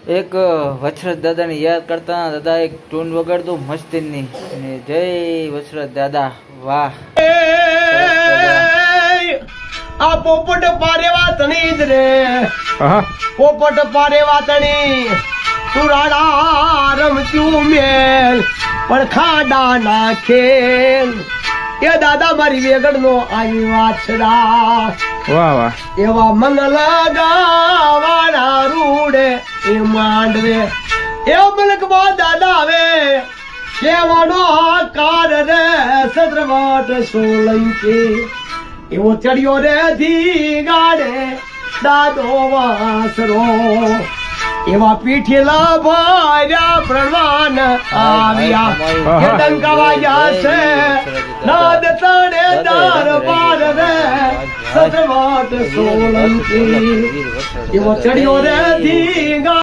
એક વછરત દાદાને યાદ કરતા દાદા એક ટૂન વગાડતો મસ્તીની અને જય વછરત દાદા વાહ આ પોપટ પારે વાતણી જ રે પોપટ પારે વાતણી સુરાડા રમતું મેલ પણ ખાડા નાખેલ એ દાદા મારી વેગડ નો આવી વાછડા વાહ વાહ એવા મંગલ ગાવાના રૂડે એ માંડવે એ મલકમાં દાદા આવે કેવાનો આકાર રે સદ્રવાટ સોલંકી એવો ચડ્યો રે ધી ગાડે દાદો વાસરો એવા પીઠેલા ભાર્યા પ્રણવાન આવ્યા કે ડંકાવાયા છે નાદ તડે દરબાર રે સદ્રવાટ સોલંકી એવો ચડ્યો રે ધી